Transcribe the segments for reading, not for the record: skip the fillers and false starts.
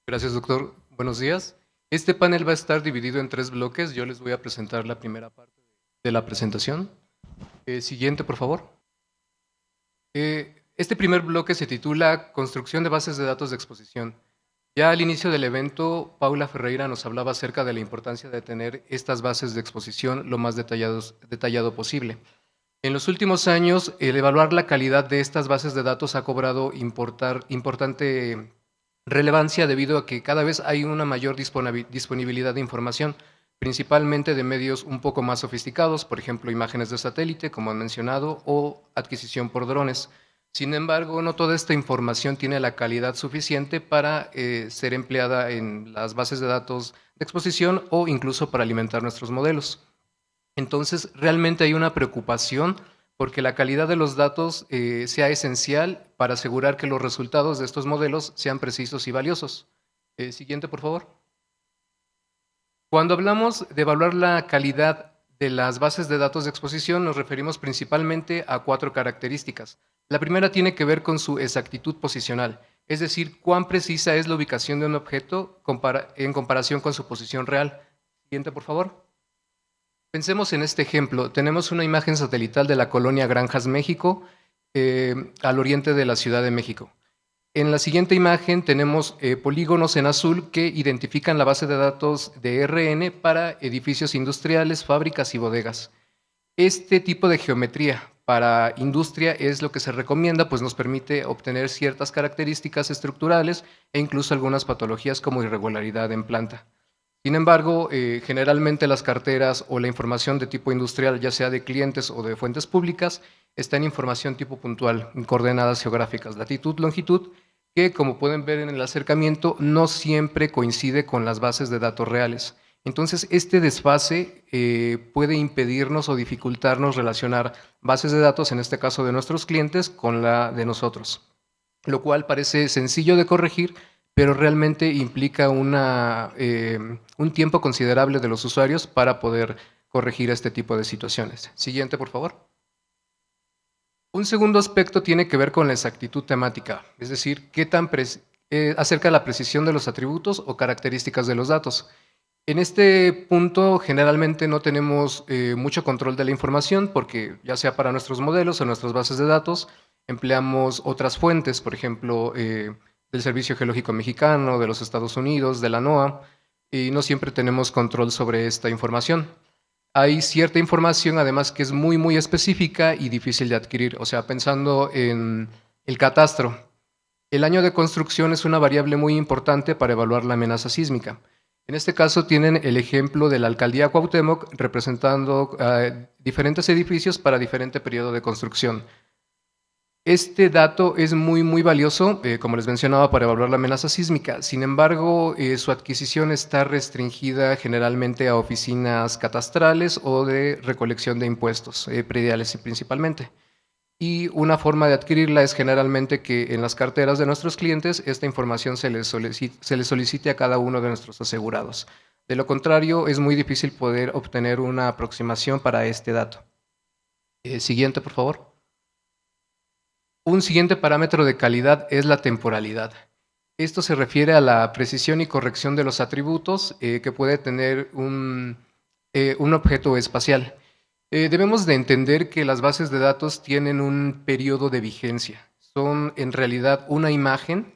Gracias, doctor. Buenos días. Este panel va a estar dividido en 3 bloques. Yo les voy a presentar la primera parte de la presentación. Siguiente, por favor. Este primer bloque se titula Construcción de bases de datos de exposición. Ya al inicio del evento, Paula Ferreira nos hablaba acerca de la importancia de tener estas bases de exposición lo más detallado posible. En los últimos años, el evaluar la calidad de estas bases de datos ha cobrado importante relevancia debido a que cada vez hay una mayor disponibilidad de información, principalmente de medios un poco más sofisticados, por ejemplo, imágenes de satélite, como han mencionado, o adquisición por drones. Sin embargo, no toda esta información tiene la calidad suficiente para ser empleada en las bases de datos de exposición o incluso para alimentar nuestros modelos. Entonces, realmente hay una preocupación porque la calidad de los datos sea esencial para asegurar que los resultados de estos modelos sean precisos y valiosos. Siguiente, por favor. Cuando hablamos de evaluar la calidad de las bases de datos de exposición, nos referimos principalmente a 4 características. La primera tiene que ver con su exactitud posicional, es decir, cuán precisa es la ubicación de un objeto en comparación con su posición real. Siguiente, por favor. Pensemos en este ejemplo. Tenemos una imagen satelital de la colonia Granjas, México, al oriente de la Ciudad de México. En la siguiente imagen tenemos polígonos en azul que identifican la base de datos de RN para edificios industriales, fábricas y bodegas. Este tipo de geometría para industria es lo que se recomienda, pues nos permite obtener ciertas características estructurales e incluso algunas patologías como irregularidad en planta. Sin embargo, generalmente las carteras o la información de tipo industrial, ya sea de clientes o de fuentes públicas, está en información tipo puntual, en coordenadas geográficas, latitud, longitud, que como pueden ver en el acercamiento, no siempre coincide con las bases de datos reales. Entonces, este desfase puede impedirnos o dificultarnos relacionar bases de datos, en este caso de nuestros clientes, con la de nosotros, lo cual parece sencillo de corregir, pero realmente implica un tiempo considerable de los usuarios para poder corregir este tipo de situaciones. Siguiente, por favor. Un segundo aspecto tiene que ver con la exactitud temática, es decir, qué tan acerca de la precisión de los atributos o características de los datos. En este punto generalmente no tenemos mucho control de la información porque ya sea para nuestros modelos o nuestras bases de datos, empleamos otras fuentes, por ejemplo, del Servicio Geológico Mexicano, de los Estados Unidos, de la NOAA, y no siempre tenemos control sobre esta información. Hay cierta información además que es muy específica y difícil de adquirir, o sea, pensando en el catastro. El año de construcción es una variable muy importante para evaluar la amenaza sísmica. En este caso tienen el ejemplo de la alcaldía Cuauhtémoc representando diferentes edificios para diferente periodo de construcción. Este dato es muy valioso, como les mencionaba, para evaluar la amenaza sísmica. Sin embargo, su adquisición está restringida generalmente a oficinas catastrales o de recolección de impuestos, prediales principalmente. Y una forma de adquirirla es generalmente que en las carteras de nuestros clientes esta información se les solicite a cada uno de nuestros asegurados. De lo contrario, es muy difícil poder obtener una aproximación para este dato. Siguiente, por favor. Un siguiente parámetro de calidad es la temporalidad. Esto se refiere a la precisión y corrección de los atributos que puede tener un objeto espacial. Debemos de entender que las bases de datos tienen un periodo de vigencia. Son en realidad una imagen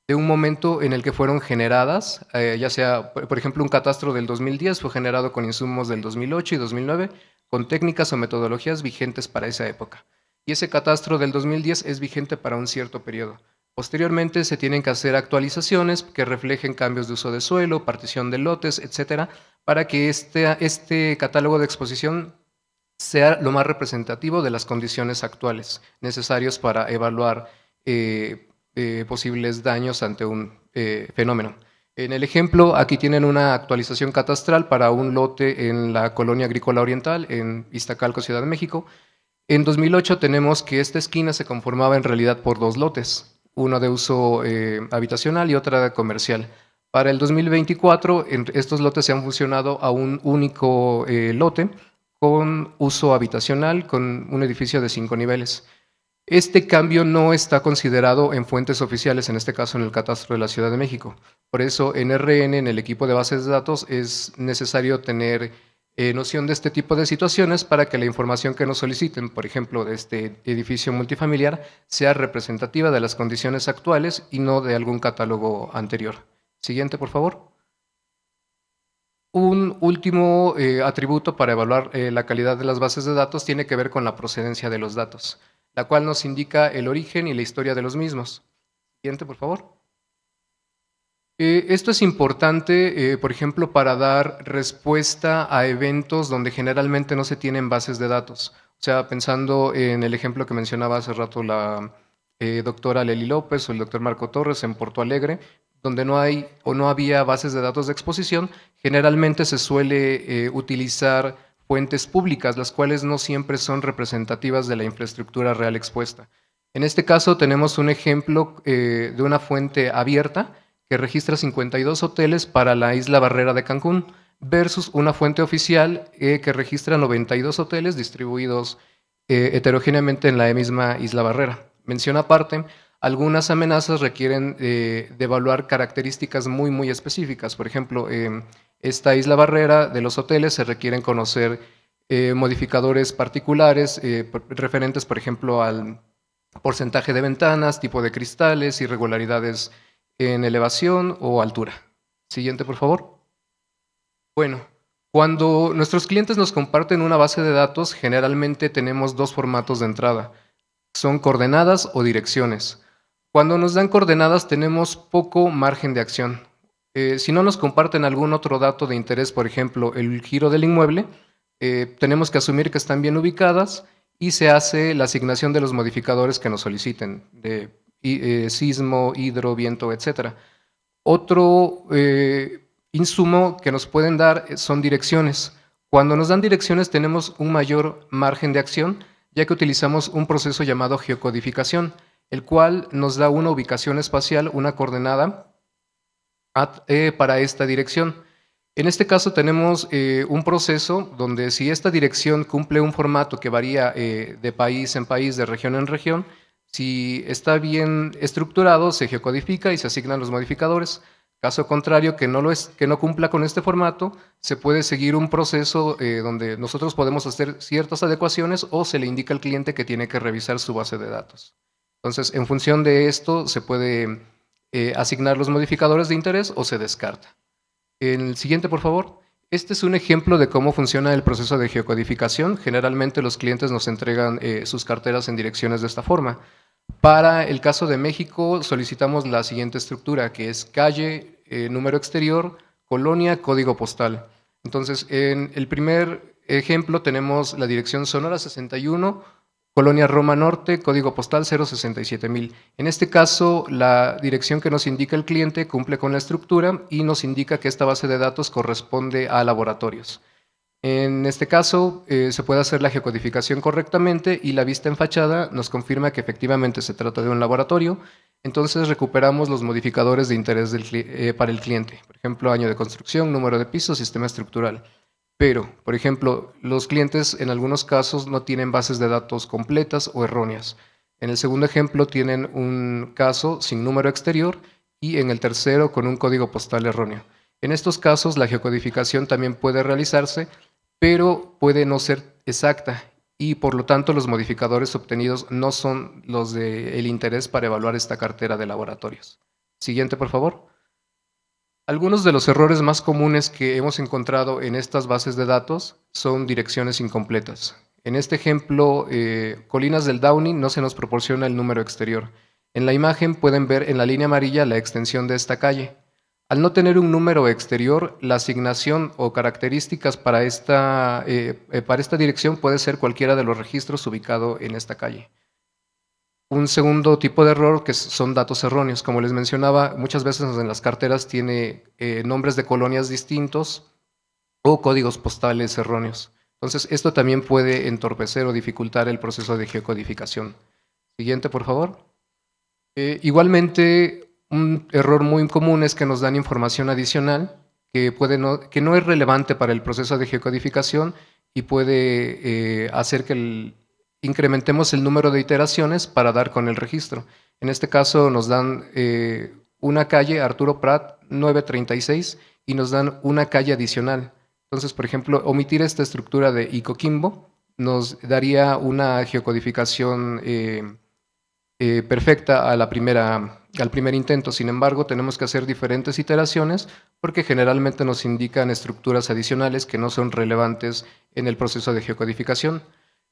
de un momento en el que fueron generadas, ya sea, por ejemplo, un catastro del 2010 fue generado con insumos del 2008 y 2009, con técnicas o metodologías vigentes para esa época. Y ese catastro del 2010 es vigente para un cierto periodo. Posteriormente se tienen que hacer actualizaciones que reflejen cambios de uso de suelo, partición de lotes, etcétera, para que este catálogo de exposición sea lo más representativo de las condiciones actuales necesarios para evaluar posibles daños ante un fenómeno. En el ejemplo, aquí tienen una actualización catastral para un lote en la Colonia Agrícola Oriental, en Iztacalco, Ciudad de México. En 2008 tenemos que esta esquina se conformaba en realidad por 2 lotes, uno de uso habitacional y otra de comercial. Para el 2024, estos lotes se han fusionado a un único lote con uso habitacional, con un edificio de 5 niveles. Este cambio no está considerado en fuentes oficiales, en este caso en el Catastro de la Ciudad de México. Por eso en RN, en el equipo de bases de datos, es necesario tener noción de este tipo de situaciones para que la información que nos soliciten, por ejemplo, de este edificio multifamiliar, sea representativa de las condiciones actuales y no de algún catálogo anterior. Siguiente, por favor. Un último atributo para evaluar la calidad de las bases de datos tiene que ver con la procedencia de los datos, la cual nos indica el origen y la historia de los mismos. Siguiente, por favor. Esto es importante, por ejemplo, para dar respuesta a eventos donde generalmente no se tienen bases de datos. O sea, pensando en el ejemplo que mencionaba hace rato la doctora Lely López o el doctor Marco Torres en Porto Alegre, donde no hay o no había bases de datos de exposición, generalmente se suele utilizar fuentes públicas, las cuales no siempre son representativas de la infraestructura real expuesta. En este caso tenemos un ejemplo de una fuente abierta que registra 52 hoteles para la isla Barrera de Cancún, versus una fuente oficial que registra 92 hoteles distribuidos heterogéneamente en la misma isla Barrera. Mención aparte, algunas amenazas requieren de evaluar características muy específicas. Por ejemplo, esta isla Barrera de los hoteles se requieren conocer modificadores particulares referentes, por ejemplo, al porcentaje de ventanas, tipo de cristales, irregularidades en elevación o altura. Siguiente, por favor. Bueno, cuando nuestros clientes nos comparten una base de datos, generalmente tenemos dos formatos de entrada. Son coordenadas o direcciones. Cuando nos dan coordenadas tenemos poco margen de acción. Si no nos comparten algún otro dato de interés, por ejemplo, el giro del inmueble, tenemos que asumir que están bien ubicadas y se hace la asignación de los modificadores que nos soliciten, de sismo, hidro, viento, etc. Otro insumo que nos pueden dar son direcciones. Cuando nos dan direcciones tenemos un mayor margen de acción, ya que utilizamos un proceso llamado geocodificación, el cual nos da una ubicación espacial, una coordenada para esta dirección. En este caso tenemos un proceso donde si esta dirección cumple un formato que varía de país en país, de región en región, si está bien estructurado, se geocodifica y se asignan los modificadores. Caso contrario, que no cumpla con este formato, se puede seguir un proceso donde nosotros podemos hacer ciertas adecuaciones o se le indica al cliente que tiene que revisar su base de datos. Entonces, en función de esto, se puede asignar los modificadores de interés o se descarta. El siguiente, por favor. Este es un ejemplo de cómo funciona el proceso de geocodificación. Generalmente los clientes nos entregan sus carteras en direcciones de esta forma. Para el caso de México solicitamos la siguiente estructura, que es calle, número exterior, colonia, código postal. Entonces, en el primer ejemplo tenemos la dirección Sonora 61, Colonia Roma Norte, código postal 067,000. En este caso, la dirección que nos indica el cliente cumple con la estructura y nos indica que esta base de datos corresponde a laboratorios. En este caso, se puede hacer la geocodificación correctamente y la vista en fachada nos confirma que efectivamente se trata de un laboratorio. Entonces, recuperamos los modificadores de interés para el cliente. Por ejemplo, año de construcción, número de pisos, sistema estructural. Pero, por ejemplo, los clientes en algunos casos no tienen bases de datos completas o erróneas. En el segundo ejemplo tienen un caso sin número exterior y en el tercero con un código postal erróneo. En estos casos la geocodificación también puede realizarse, pero puede no ser exacta y por lo tanto los modificadores obtenidos no son los del interés para evaluar esta cartera de laboratorios. Siguiente, por favor. Algunos de los errores más comunes que hemos encontrado en estas bases de datos son direcciones incompletas. En este ejemplo, Colinas del Downey no se nos proporciona el número exterior. En la imagen pueden ver en la línea amarilla la extensión de esta calle. Al no tener un número exterior, la asignación o características para esta dirección puede ser cualquiera de los registros ubicado en esta calle. Un segundo tipo de error que son datos erróneos. Como les mencionaba, muchas veces en las carteras tiene nombres de colonias distintos o códigos postales erróneos. Entonces, esto también puede entorpecer o dificultar el proceso de geocodificación. Siguiente, por favor. Igualmente, un error muy común es que nos dan información adicional que no es relevante para el proceso de geocodificación y puede hacer que incrementemos el número de iteraciones para dar con el registro. En este caso nos dan una calle, Arturo Prat 936, y nos dan una calle adicional. Entonces, por ejemplo, omitir esta estructura de Icoquimbo nos daría una geocodificación perfecta al primer intento. Sin embargo, tenemos que hacer diferentes iteraciones porque generalmente nos indican estructuras adicionales que no son relevantes en el proceso de geocodificación.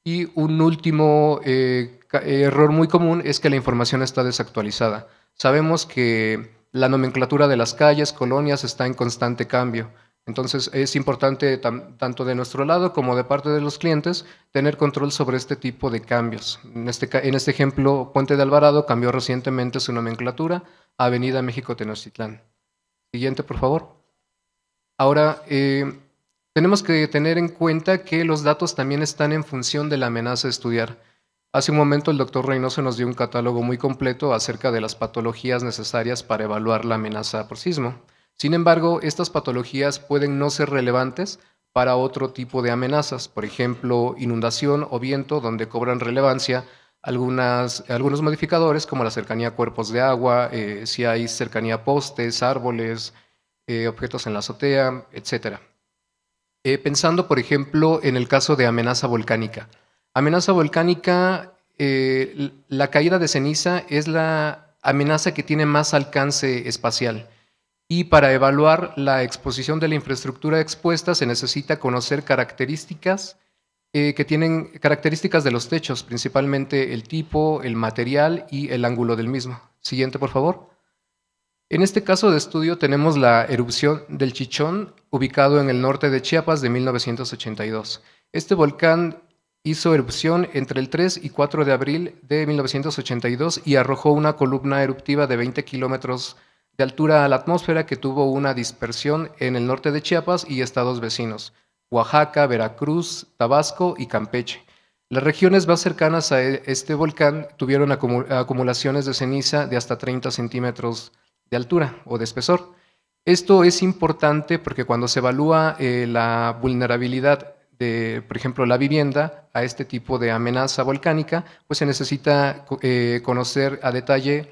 Y un último error muy común es que la información está desactualizada. Sabemos que la nomenclatura de las calles, colonias, está en constante cambio. Entonces es importante, tanto de nuestro lado como de parte de los clientes, tener control sobre este tipo de cambios. En este ejemplo, Puente de Alvarado cambió recientemente su nomenclatura a Avenida México Tenochtitlán. Siguiente, por favor. Ahora, tenemos que tener en cuenta que los datos también están en función de la amenaza a estudiar. Hace un momento el doctor Reynoso nos dio un catálogo muy completo acerca de las patologías necesarias para evaluar la amenaza por sismo. Sin embargo, estas patologías pueden no ser relevantes para otro tipo de amenazas, por ejemplo, inundación o viento, donde cobran relevancia algunos modificadores como la cercanía a cuerpos de agua, si hay cercanía a postes, árboles, objetos en la azotea, etc. Pensando, por ejemplo, en el caso de amenaza volcánica. Amenaza volcánica, la caída de ceniza es la amenaza que tiene más alcance espacial. Y para evaluar la exposición de la infraestructura expuesta se necesita conocer características que tienen características de los techos, principalmente el tipo, el material y el ángulo del mismo. Siguiente, por favor. En este caso de estudio tenemos la erupción del Chichón, ubicado en el norte de Chiapas de 1982. Este volcán hizo erupción entre el 3 y 4 de abril de 1982 y arrojó una columna eruptiva de 20 kilómetros de altura a la atmósfera que tuvo una dispersión en el norte de Chiapas y estados vecinos, Oaxaca, Veracruz, Tabasco y Campeche. Las regiones más cercanas a este volcán tuvieron acumulaciones de ceniza de hasta 30 centímetros de altura o de espesor. Esto es importante porque cuando se evalúa la vulnerabilidad de, por ejemplo, la vivienda a este tipo de amenaza volcánica, pues se necesita conocer a detalle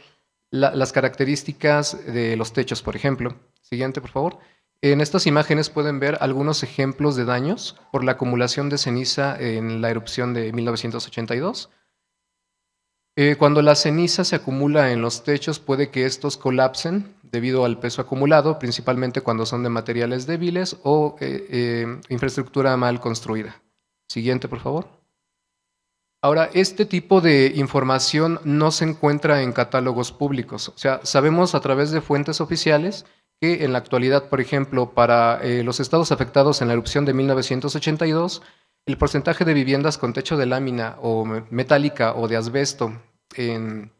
las características de los techos, por ejemplo. Siguiente, por favor. En estas imágenes pueden ver algunos ejemplos de daños por la acumulación de ceniza en la erupción de 1982. Cuando la ceniza se acumula en los techos, puede que estos colapsen debido al peso acumulado, principalmente cuando son de materiales débiles o infraestructura mal construida. Siguiente, por favor. Ahora, este tipo de información no se encuentra en catálogos públicos. O sea, sabemos a través de fuentes oficiales que en la actualidad, por ejemplo, para los estados afectados en la erupción de 1982, el porcentaje de viviendas con techo de lámina o metálica o de asbesto en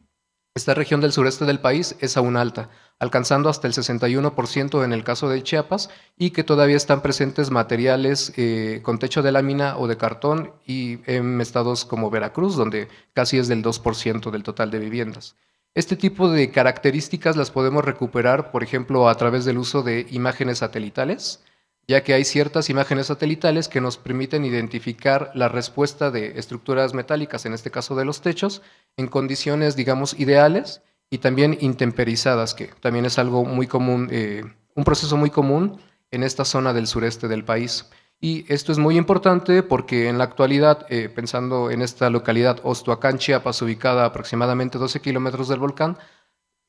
esta región del sureste del país es aún alta, alcanzando hasta el 61% en el caso de Chiapas, y que todavía están presentes materiales con techo de lámina o de cartón y en estados como Veracruz, donde casi es del 2% del total de viviendas. Este tipo de características las podemos recuperar, por ejemplo, a través del uso de imágenes satelitales, ya que hay ciertas imágenes satelitales que nos permiten identificar la respuesta de estructuras metálicas, en este caso de los techos, en condiciones, digamos, ideales y también intemperizadas, que también es algo muy común, un proceso muy común en esta zona del sureste del país. Y esto es muy importante porque en la actualidad, pensando en esta localidad, Ostoacán, Chiapas, ubicada a aproximadamente 12 kilómetros del volcán,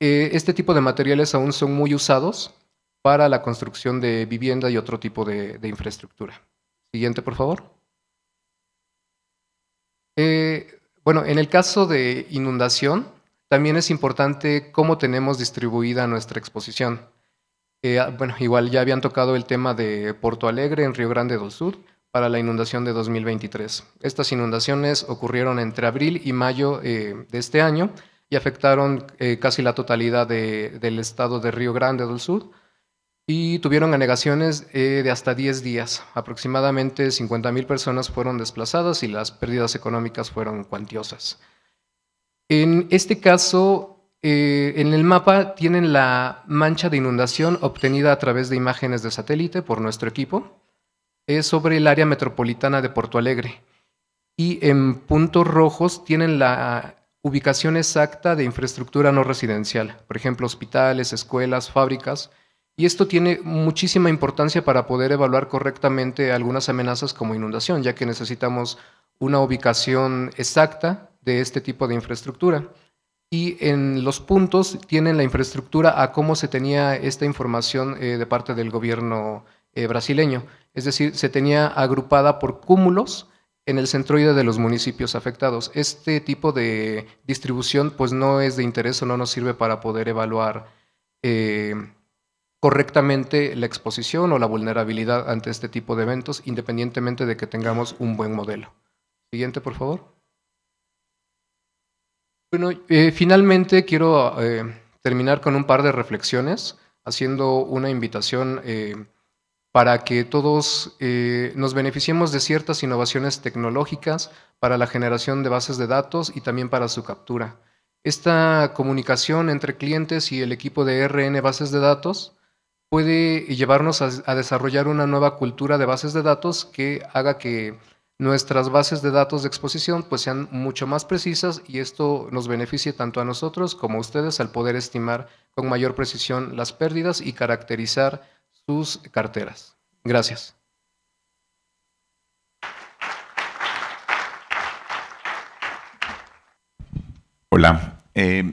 este tipo de materiales aún son muy usados para la construcción de vivienda y otro tipo de infraestructura. Siguiente, por favor. Bueno, en el caso de inundación, también es importante cómo tenemos distribuida nuestra exposición. Bueno, igual ya habían tocado el tema de Porto Alegre en Río Grande do Sul para la inundación de 2023. Estas inundaciones ocurrieron entre abril y mayo de este año y afectaron casi la totalidad del estado de Río Grande do Sul y tuvieron anegaciones de hasta 10 días. Aproximadamente 50,000 personas fueron desplazadas y las pérdidas económicas fueron cuantiosas. En este caso, en el mapa tienen la mancha de inundación obtenida a través de imágenes de satélite por nuestro equipo. Es sobre el área metropolitana de Porto Alegre. y en puntos rojos tienen la ubicación exacta de infraestructura no residencial, por ejemplo, hospitales, escuelas, fábricas, y esto tiene muchísima importancia para poder evaluar correctamente algunas amenazas como inundación, ya que necesitamos una ubicación exacta de este tipo de infraestructura. Y en los puntos tienen la infraestructura a cómo se tenía esta información de parte del gobierno brasileño. Es decir, se tenía agrupada por cúmulos en el centroide de los municipios afectados. Este tipo de distribución pues no es de interés o no nos sirve para poder evaluar eh, correctamente la exposición o la vulnerabilidad ante este tipo de eventos, independientemente de que tengamos un buen modelo. Siguiente, por favor. Bueno, finalmente quiero terminar con un par de reflexiones, haciendo una invitación para que todos nos beneficiemos de ciertas innovaciones tecnológicas para la generación de bases de datos y también para su captura. Esta comunicación entre clientes y el equipo de RN Bases de Datos puede llevarnos a desarrollar una nueva cultura de bases de datos que haga que nuestras bases de datos de exposición pues sean mucho más precisas y esto nos beneficie tanto a nosotros como a ustedes al poder estimar con mayor precisión las pérdidas y caracterizar sus carteras. Gracias. Hola,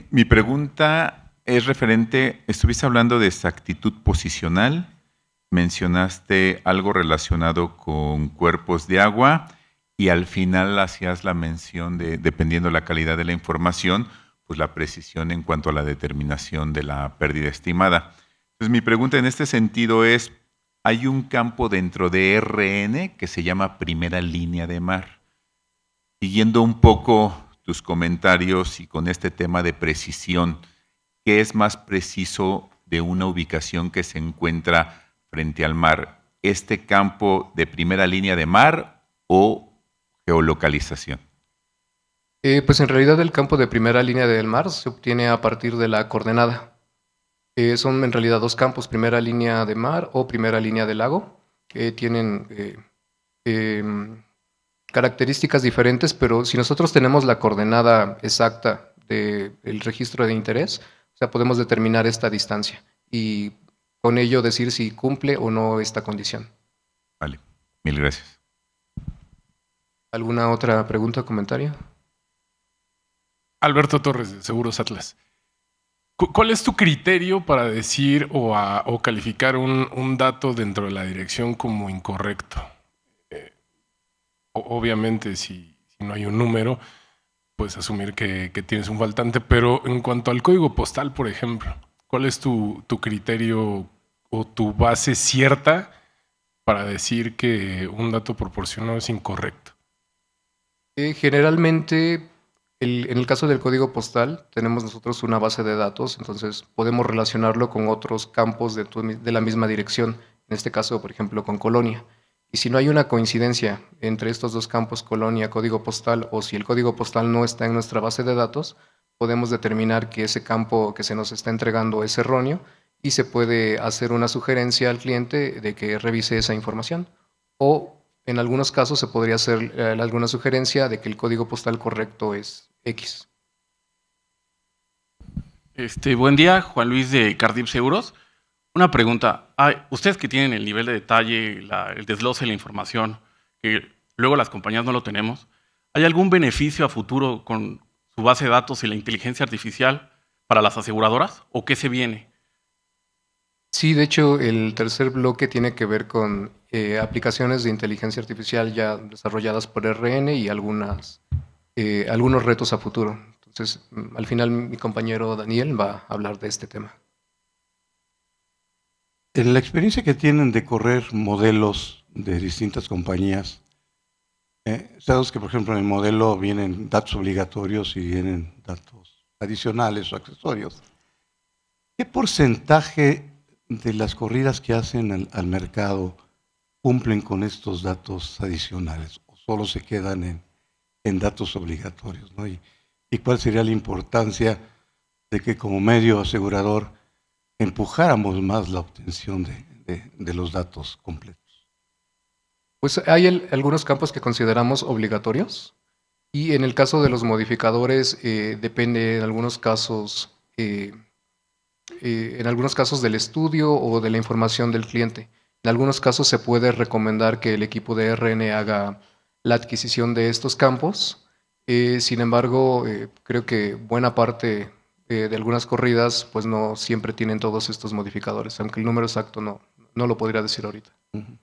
mi pregunta es referente, estuviste hablando de exactitud posicional, mencionaste algo relacionado con cuerpos de agua y al final hacías la mención de, dependiendo la calidad de la información, pues la precisión en cuanto a la determinación de la pérdida estimada. Entonces mi pregunta en este sentido es, hay un campo dentro de RN que se llama primera línea de mar. Siguiendo un poco tus comentarios y con este tema de precisión, ¿qué es más preciso de una ubicación que se encuentra frente al mar? ¿Este campo de primera línea de mar o geolocalización? Pues en realidad el campo de primera línea del mar se obtiene a partir de la coordenada. Son en realidad dos campos, primera línea de mar o primera línea de lago, que tienen características diferentes, pero si nosotros tenemos la coordenada exacta del registro de interés, o sea, podemos determinar esta distancia y con ello decir si cumple o no esta condición. Vale, mil gracias. ¿Alguna otra pregunta o comentario? Alberto Torres, de Seguros Atlas. ¿Cuál es tu criterio para decir o calificar un dato dentro de la dirección como incorrecto? Obviamente, si no hay un número, puedes asumir que tienes un faltante, pero en cuanto al código postal, por ejemplo, ¿cuál es tu criterio o tu base cierta para decir que un dato proporcionado es incorrecto? Generalmente, en el caso del código postal, tenemos nosotros una base de datos, entonces podemos relacionarlo con otros campos de la misma dirección, en este caso, por ejemplo, con colonia. Y si no hay una coincidencia entre estos dos campos, colonia, código postal, o si el código postal no está en nuestra base de datos, podemos determinar que ese campo que se nos está entregando es erróneo y se puede hacer una sugerencia al cliente de que revise esa información. O en algunos casos se podría hacer alguna sugerencia de que el código postal correcto es X. Buen día, Juan Luis de Cardif Seguros. Una pregunta. Ustedes que tienen el nivel de detalle, el desglose de la información, que luego las compañías no lo tenemos, ¿hay algún beneficio a futuro con su base de datos y la inteligencia artificial para las aseguradoras? ¿O qué se viene? Sí, de hecho, el tercer bloque tiene que ver con aplicaciones de inteligencia artificial ya desarrolladas por RN y algunos retos a futuro. Entonces, al final mi compañero Daniel va a hablar de este tema. En la experiencia que tienen de correr modelos de distintas compañías, sabemos que, por ejemplo, en el modelo vienen datos obligatorios y vienen datos adicionales o accesorios. ¿Qué porcentaje de las corridas que hacen al mercado cumplen con estos datos adicionales o solo se quedan en datos obligatorios, ¿no? ¿Y cuál sería la importancia de que como medio asegurador empujáramos más la obtención de los datos completos? Pues hay algunos campos que consideramos obligatorios y en el caso de los modificadores depende en algunos casos del estudio o de la información del cliente. En algunos casos se puede recomendar que el equipo de RN haga la adquisición de estos campos. Sin embargo, creo que buena parte de algunas corridas pues no siempre tienen todos estos modificadores, aunque el número exacto no lo podría decir ahorita. Ujú.